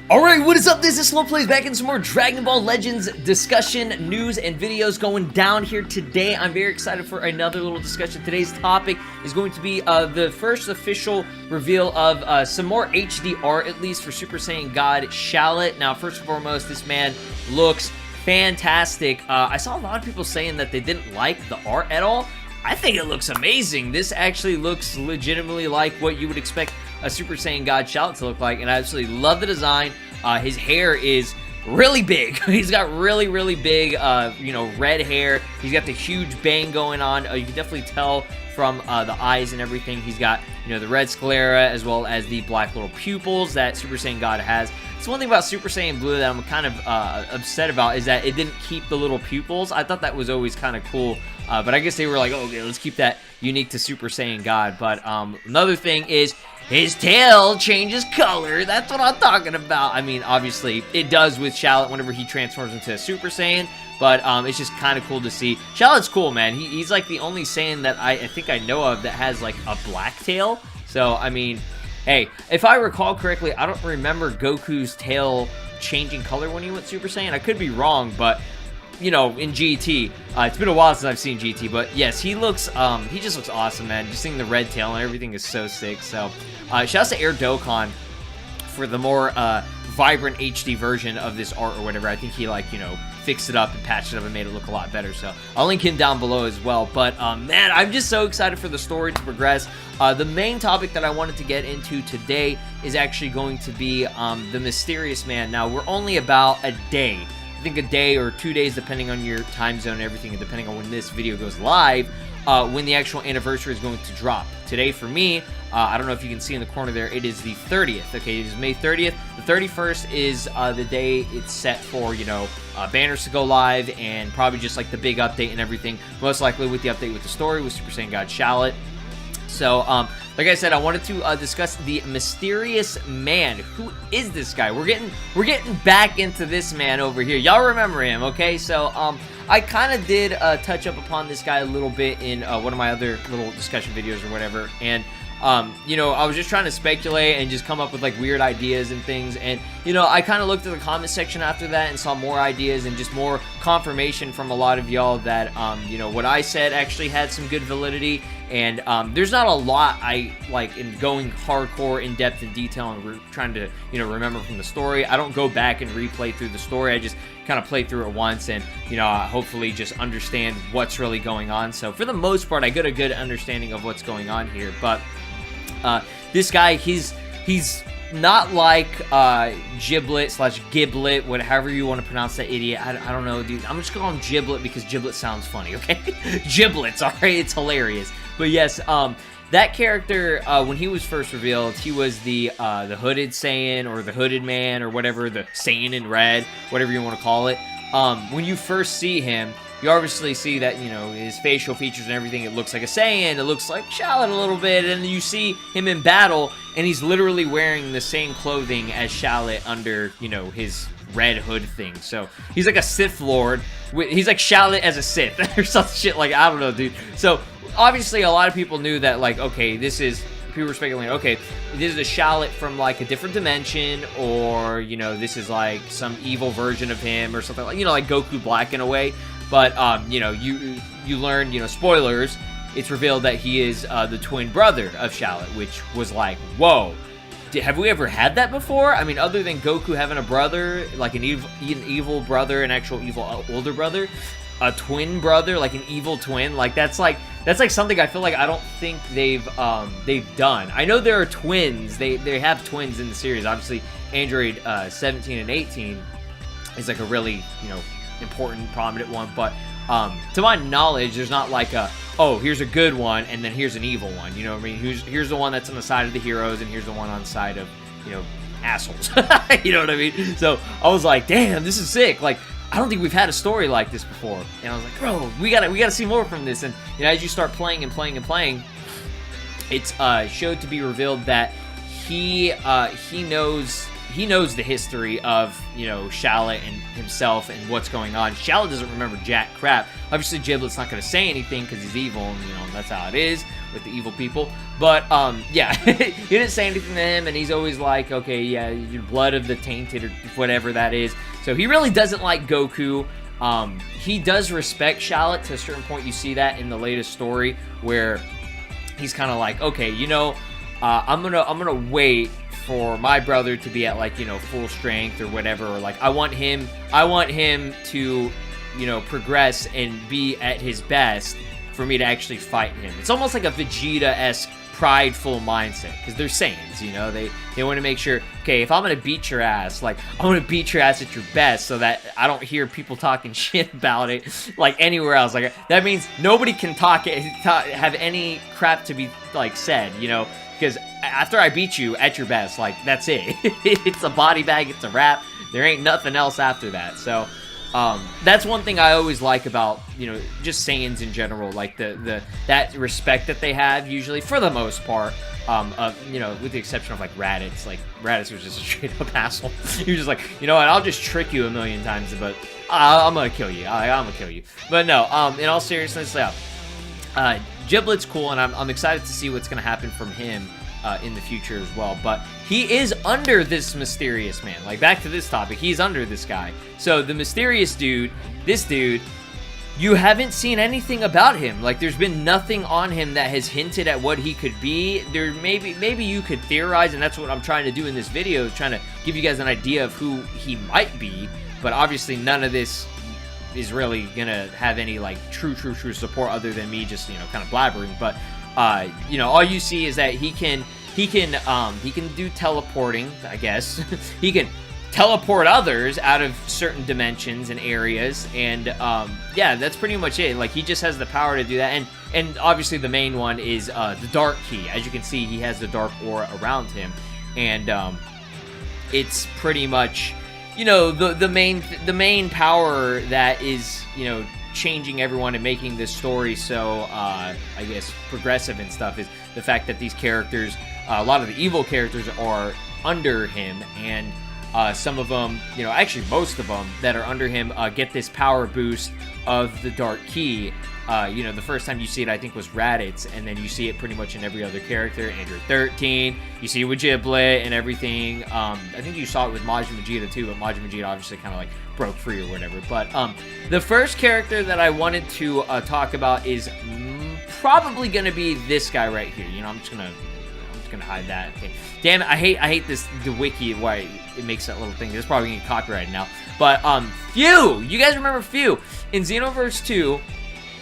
Alright, what is up? This is SLOplays back in some more Dragon Ball Legends discussion, news, and videos going down here today. I'm very excited for another little discussion. Today's topic is going to be the first official reveal of some more HD art, at least for Super Saiyan God Shallot. Now, first and foremost, this man looks fantastic. I saw a lot of people saying that they didn't like the art at all. I think it looks amazing. This actually looks legitimately like what you would expect a Super Saiyan God Shallot to look like, and I absolutely love the design. His hair is really big. He's got really, really big, red hair. He's got the huge bang going on. You can definitely tell from the eyes and everything. He's got, the red sclera as well as the black little pupils that Super Saiyan God has. So one thing about Super Saiyan Blue that I'm kind of upset about is that it didn't keep the little pupils. I thought that was always kind of cool. But I guess they were like, oh, okay, let's keep that unique to Super Saiyan God. But another thing is his tail changes color. That's what I'm talking about. I mean, obviously, it does with Shallot whenever he transforms into a Super Saiyan. But it's just kind of cool to see. Shallot's cool, man. He's like the only Saiyan that I think I know of that has like a black tail. So, I mean, hey, if I recall correctly, I don't remember Goku's tail changing color when he went Super Saiyan. I could be wrong, but in GT. It's been a while since I've seen GT, but yes, he just looks awesome, man. Just seeing the red tail and everything is so sick. So, shouts to Air Dokkan for the more vibrant HD version of this art or whatever. I think he fixed it up and patched it up and made it look a lot better. So I'll link him down below as well. But man, I'm just so excited for the story to progress. The main topic that I wanted to get into today is actually going to be the Mysterious Man. Now, we're only about a day. I think a day or 2 days, depending on your time zone and everything, and depending on when this video goes live, when the actual anniversary is going to drop. Today, for me, I don't know if you can see in the corner there, it is the 30th. Okay, it is May 30th. The 31st is the day it's set for, banners to go live, and probably just like the big update and everything. Most likely with the update with the story with Super Saiyan God Shallot. So, like I said, I wanted to discuss the Mysterious Man. Who is this guy? We're getting back into this man over here. Y'all remember him, okay? So, I kind of did touch up upon this guy a little bit in one of my other little discussion videos or whatever, and I was just trying to speculate and just come up with like weird ideas and things, and I kind of looked at the comment section after that and saw more ideas and just more confirmation from a lot of y'all that what I said actually had some good validity. And there's not a lot I like in going hardcore in depth and detail and trying to remember from the story. I don't go back and replay through the story. I just kind of play through it once and hopefully just understand what's really going on. So for the most part, I get a good understanding of what's going on here. But this guy, he's not like Giblet/Giblet, whatever you want to pronounce that idiot. I don't know, dude. I'm just gonna call him Giblet because Giblet sounds funny, okay? Giblets, alright? It's hilarious. But yes, that character, when he was first revealed, he was the Hooded Saiyan, or the Hooded Man, or whatever, the Saiyan in red, whatever you want to call it. When you first see him, you obviously see that, his facial features and everything, it looks like a Saiyan, it looks like Shallot a little bit, and then you see him in battle, and he's literally wearing the same clothing as Shallot under, his red hood thing. So, he's like a Sith Lord, he's like Shallot as a Sith, or some shit like, I don't know, dude. So, obviously, a lot of people knew that, like, okay, people were speculating, okay, this is a Shallot from, like, a different dimension, or, this is, like, some evil version of him, or something like, like Goku Black in a way. But, you learn, spoilers, it's revealed that he is the twin brother of Shallot, which was like, whoa. Have we ever had that before? I mean, other than Goku having a brother, like an evil brother, an actual evil older brother, a twin brother, like an evil twin, like that's like something I feel like I don't think they've done. I know there are twins. They have twins in the series. Obviously, Android 17 and 18 is like a really, important, prominent one, but to my knowledge, there's not like here's a good one and then here's an evil one, you know what I mean? Here's the one that's on the side of the heroes and here's the one on the side of, assholes. You know what I mean? So I was like, damn, this is sick. Like, I don't think we've had a story like this before. And I was like, bro, we gotta see more from this. And as you start playing and playing and playing, it's showed to be revealed that he knows the history of, Shallot and himself and what's going on. Shallot doesn't remember jack crap. Obviously, Giblet's not going to say anything because he's evil, and, that's how it is with the evil people. But yeah, he didn't say anything to him, and he's always like, okay, yeah, your blood of the tainted or whatever that is. So he really doesn't like Goku. He does respect Shallot to a certain point. You see that in the latest story where he's kind of like, okay, you know, I'm gonna wait for my brother to be at, like, you know, full strength or whatever, or like I want him to, you know, progress and be at his best for me to actually fight him. It's almost like a Vegeta-esque prideful mindset, because they're Saiyans, you know, they want to make sure, okay, if I'm gonna beat your ass, like, I'm gonna beat your ass at your best, so that I don't hear people talking shit about it like anywhere else. Like, that means nobody can have any crap to be like said, you know, because after I beat you at your best, like, that's it. It's a body bag, it's a wrap. There ain't nothing else after that. So that's one thing I always like about, you know, just Saiyans in general, like that respect that they have usually, for the most part, you know, with the exception of like Raditz. Like, Raditz was just a straight up asshole. He was just like, you know what, I'll just trick you a million times, but I'm gonna kill you. I'm gonna kill you. But no, in all seriousness, yeah, Giblet's cool, and I'm excited to see what's gonna happen from him in the future as well. But he is under this mysterious man. Like, back to this topic, he's under this guy. So the mysterious dude, this dude, you haven't seen anything about him. Like, there's been nothing on him that has hinted at what he could be. There maybe you could theorize, and that's what I'm trying to do in this video, is trying to give you guys an idea of who he might be. But obviously none of this is really gonna have any like true support other than me just, you know, kind of blabbering. But you know, all you see is that he can do teleporting, I guess. He can teleport others out of certain dimensions and areas, and yeah, that's pretty much it. Like, he just has the power to do that, and obviously the main one is the dark key. As you can see, he has the dark aura around him, and it's pretty much, you know, the main power that is, you know, changing everyone and making this story so I guess progressive and stuff, is the fact that these characters, a lot of the evil characters, are under him, and some of them, you know, actually most of them that are under him get this power boost of the dark key. You know, the first time you see it, I think, was Raditz, and then you see it pretty much in every other character. Android 13, you see it with Giblet and everything. I think you saw it with Majin Vegeta too, but Majin Vegeta obviously kind of like broke free or whatever. But the first character that I wanted to talk about is probably gonna be this guy right here. You know, I'm just gonna hide that. Okay. Damn it, I hate the wiki, why it makes that little thing. It's probably gonna get copyrighted now. But Few, you guys remember Few in Xenoverse 2?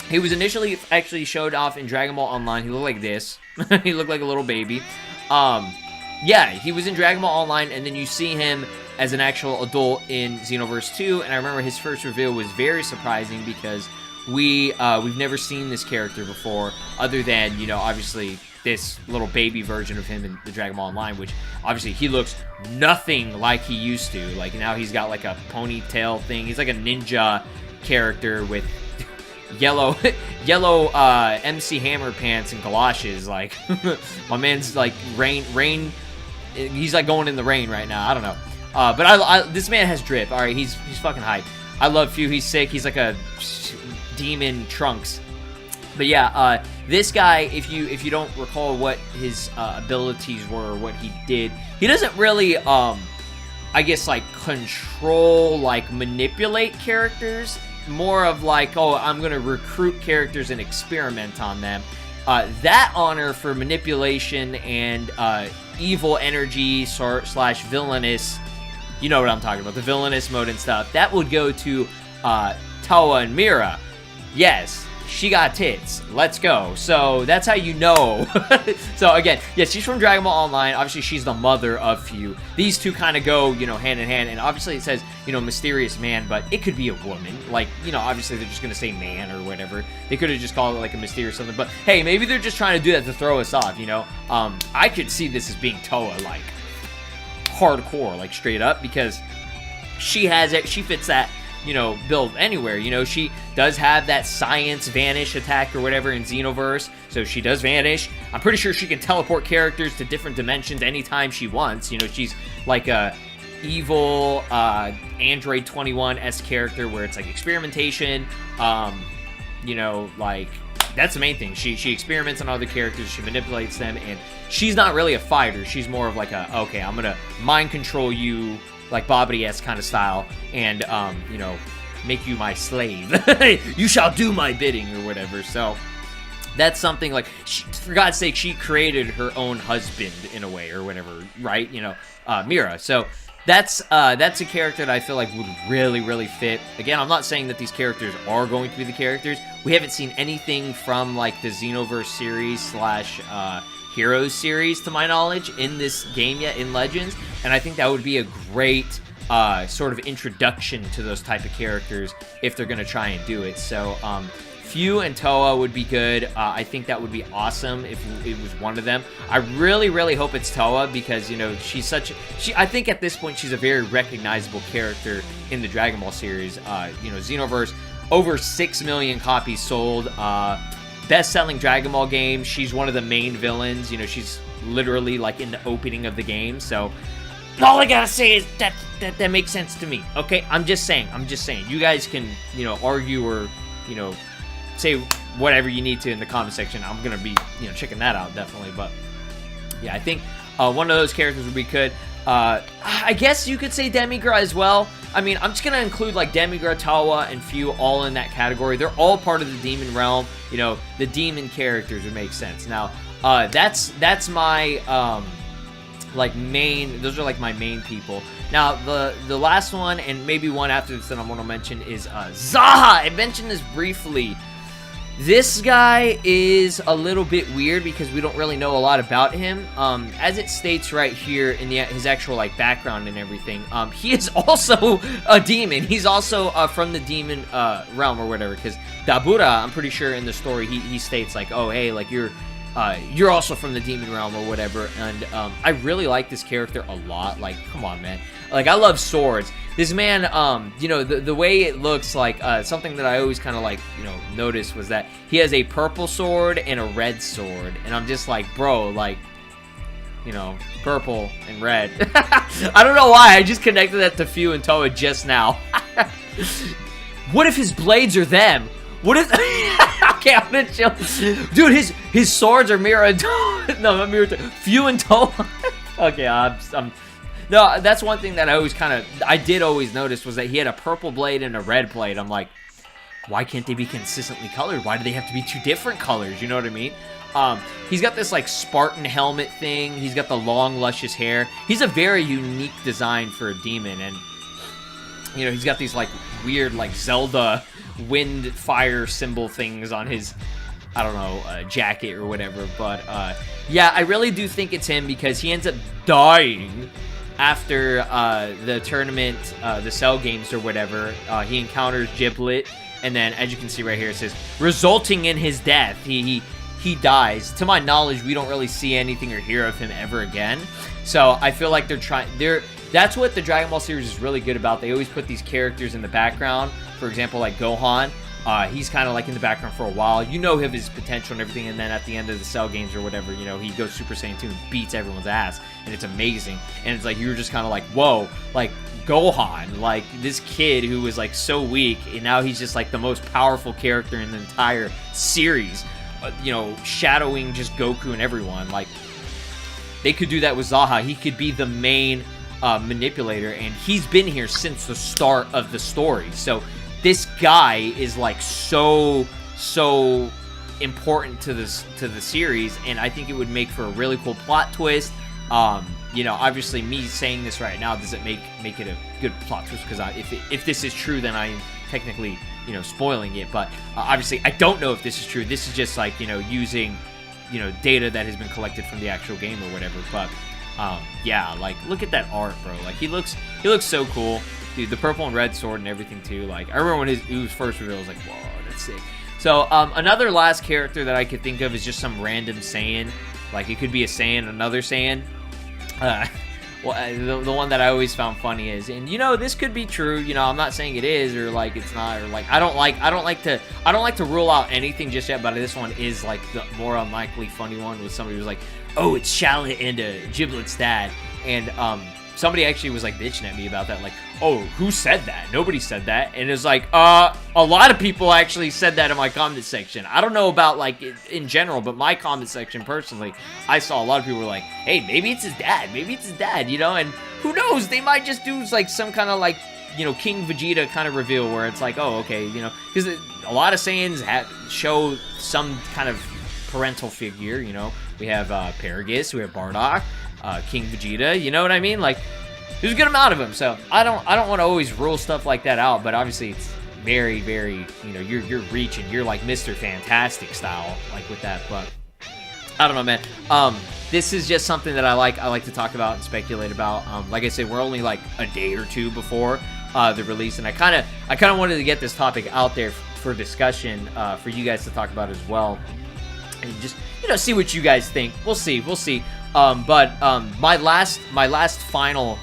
He was initially actually showed off in Dragon Ball Online. He looked like this. He looked like a little baby. Yeah, he was in Dragon Ball Online, and then you see him as an actual adult in Xenoverse 2. And I remember his first reveal was very surprising, because we've never seen this character before, other than, you know, obviously this little baby version of him in the Dragon Ball Online, which obviously he looks nothing like he used to. Like, now he's got like a ponytail thing. He's like a ninja character with yellow MC Hammer pants and galoshes. Like, my man's like rain. He's like going in the rain right now. I don't know. But this man has drip. All right, he's fucking hype. I love Few. He's sick. He's like a demon Trunks. But yeah, this guy, if you don't recall what his abilities were or what he did, he doesn't really, I guess, like, control, like, manipulate characters. More of like, oh, I'm gonna recruit characters and experiment on them. That honor for manipulation and evil energy slash villainous, you know what I'm talking about, the villainous mode and stuff, that would go to Towa and Mira. Yes, she got tits. Let's go. So that's how you know. So again, yes, she's from Dragon Ball Online. Obviously, she's the mother of Few. These two kind of go, you know, hand in hand. And obviously, it says, you know, mysterious man, but it could be a woman. Like, you know, obviously, they're just gonna say man or whatever. They could have just called it like a mysterious something. But hey, maybe they're just trying to do that to throw us off. You know, I could see this as being Towa, like hardcore, like straight up, because she has it. She fits that, you know, build anywhere. You know, she does have that science vanish attack or whatever in Xenoverse, so she does vanish. I'm pretty sure she can teleport characters to different dimensions anytime she wants. You know, she's like a evil Android 21-esque character where it's like experimentation, you know, like that's the main thing. She experiments on other characters, she manipulates them, and she's not really a fighter. She's more of like a, okay, I'm gonna mind control you, like Bobbity-esque kind of style, and you know, make you my slave. You shall do my bidding or whatever. So that's something like, for God's sake, she created her own husband in a way or whatever, right? You know, Mira. So that's a character that I feel like would really fit. Again, I'm not saying that these characters are going to be the characters. We haven't seen anything from like the Xenoverse series slash Heroes series, to my knowledge, in this game yet, in Legends, and I think that would be a great sort of introduction to those type of characters if they're going to try and do it. So Few and Toa would be good. I think that would be awesome if it was one of them. I really hope it's Toa, because, you know, she's I think at this point she's a very recognizable character in the Dragon Ball series. You know, Xenoverse, over 6 million copies sold. Best-selling Dragon Ball game. She's one of the main villains. You know, she's literally like in the opening of the game. So all I gotta say is that makes sense to me. Okay, I'm just saying. You guys can, you know, argue or, you know, say whatever you need to in the comment section. I'm gonna be, you know, checking that out definitely. But yeah, I think one of those characters would be good. I guess you could say Demigra as well. I mean, I'm just gonna include like Demigra, Toa, and Few all in that category. They're all part of the demon realm. You know, the demon characters would make sense. Now, that's my like main. Those are like my main people. Now, the last one, and maybe one after this that I'm gonna mention, is Zaha. I mentioned this briefly. This guy is a little bit weird because we don't really know a lot about him. As it states right here in his actual like background and everything, he is also a demon. He's also from the demon realm or whatever. Because Dabura, I'm pretty sure in the story he states like, oh hey, like you're also from the demon realm or whatever. And I really like this character a lot. Like, come on, man. Like, I love swords. This man, you know, the way it looks like, something that I always kind of like, you know, noticed was that he has a purple sword and a red sword. And I'm just like, bro, like, you know, purple and red. I don't know why. I just connected that to Few and Toa just now. What if his blades are them? What if... Okay, I'm gonna chill. Dude, his swords are Mira and Toa. No, not Mira. Few and Toa. Okay, I'm... No, that's one thing that I did always notice, was that he had a purple blade and a red blade. I'm like, why can't they be consistently colored? Why do they have to be two different colors? You know what I mean? He's got this like Spartan helmet thing. He's got the long, luscious hair. He's a very unique design for a demon, and you know, he's got these like weird like Zelda wind fire symbol things on his, I don't know, jacket or whatever. But yeah, I really do think it's him, because he ends up dying after the tournament, the Cell games or whatever. He encounters Giblet, and then as you can see right here, it says resulting in his death. He dies. To my knowledge, we don't really see anything or hear of him ever again. So I feel like that's what the Dragon Ball series is really good about. They always put these characters in the background. For example, like Gohan. He's kind of like in the background for a while. You know of his potential and everything, and then at the end of the Cell games or whatever, you know, he goes Super Saiyan 2 and beats everyone's ass, and it's amazing. And it's like, you're just kind of like, whoa, like Gohan, like this kid who was like so weak, and now he's just like the most powerful character in the entire series, you know, shadowing just Goku and everyone. Like, they could do that with Zaha. He could be the main manipulator, and he's been here since the start of the story. So this guy is like so important to the series, and I think it would make for a really cool plot twist. You know, obviously me saying this right now doesn't make it a good plot twist, because if this is true, then I'm technically, you know, spoiling it. But obviously I don't know if this is true. This is just like, you know, using, you know, data that has been collected from the actual game or whatever. But yeah, like, look at that art, bro. Like, he looks so cool. Dude, the purple and red sword and everything too. Like, I remember when it was first revealed, I was like, whoa, that's sick. So, another last character that I could think of is just some random Saiyan. Like, it could be a Saiyan, another Saiyan. Well, the one that I always found funny is, and you know, this could be true. You know, I'm not saying it is, or like it's not, or like I don't like to rule out anything just yet. But this one is like the more unlikely funny one, with somebody who's like, oh, it's Shallot and Giblet's dad, and somebody actually was like bitching at me about that, like, oh, who said that? Nobody said that. And it's like, a lot of people actually said that in my comment section. I don't know about like in general, but my comment section personally, I saw a lot of people were like, hey, maybe it's his dad, you know. And who knows, they might just do like some kind of like, you know, King Vegeta kind of reveal where it's like, oh, okay, you know, because a lot of Saiyans show some kind of parental figure, you know. We have Paragus, we have Bardock, King Vegeta, you know what I mean? Like, there's a good amount of them, so I don't want to always rule stuff like that out, but obviously it's very, very, you know, you're reaching, you're like Mr. Fantastic style, like with that, but I don't know, man. This is just something that I like to talk about and speculate about. Like I said, we're only like a day or two before the release, and I kind of wanted to get this topic out there for discussion, for you guys to talk about as well, and just, you know, see what you guys think. We'll see. But my last final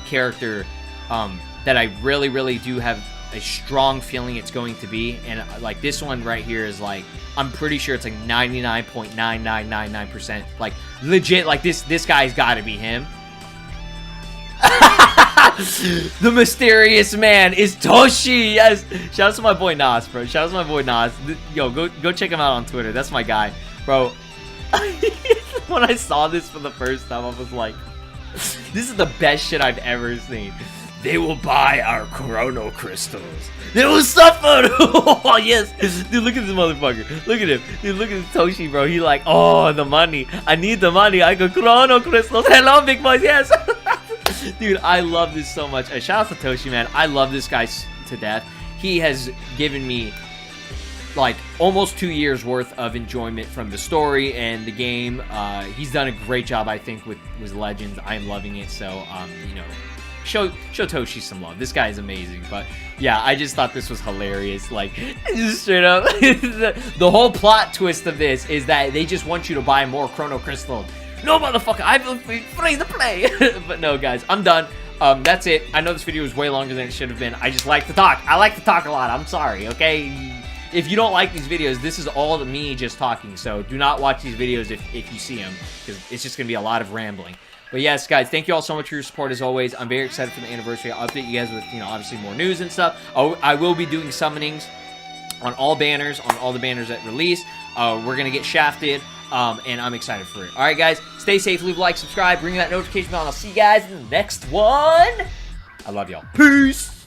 character that I really do have a strong feeling it's going to be, and like this one right here is like, I'm pretty sure it's like 99.9999%, like legit, like this guy's got to be him. The mysterious man is Toshi. Yes, shout out to my boy Nas, bro. Shout out to my boy Nas. Yo, go check him out on Twitter. That's my guy, bro. When I saw this for the first time, I was like, this is the best shit I've ever seen. They will buy our chrono crystals. They will suffer. Oh, yes. Dude, look at this motherfucker. Look at him. Dude, look at Toshi, bro. He like, oh, the money. I need the money. I got chrono crystals. Hello, big boys. Yes. Dude, I love this so much. Shout out to Toshi, man. I love this guy to death. He has given me like almost 2 years worth of enjoyment from the story and the game. He's done a great job, I think, with Legends. I am loving it. So, you know, show Toshi some love. This guy is amazing. But yeah, I just thought this was hilarious. Like, just straight up, the whole plot twist of this is that they just want you to buy more chrono crystals. No, motherfucker, I will be free to play. But no, guys, I'm done. That's it. I know this video was way longer than it should have been. I just like to talk. I like to talk a lot. I'm sorry, okay? If you don't like these videos, this is all me just talking. So do not watch these videos if you see them, because it's just going to be a lot of rambling. But yes, guys, thank you all so much for your support as always. I'm very excited for the anniversary. I'll update you guys with, you know, obviously more news and stuff. I will be doing summonings on all banners, on all the banners at release. We're going to get shafted. And I'm excited for it. Alright, guys, stay safe, leave a like, subscribe, ring that notification bell, and I'll see you guys in the next one. I love y'all. Peace!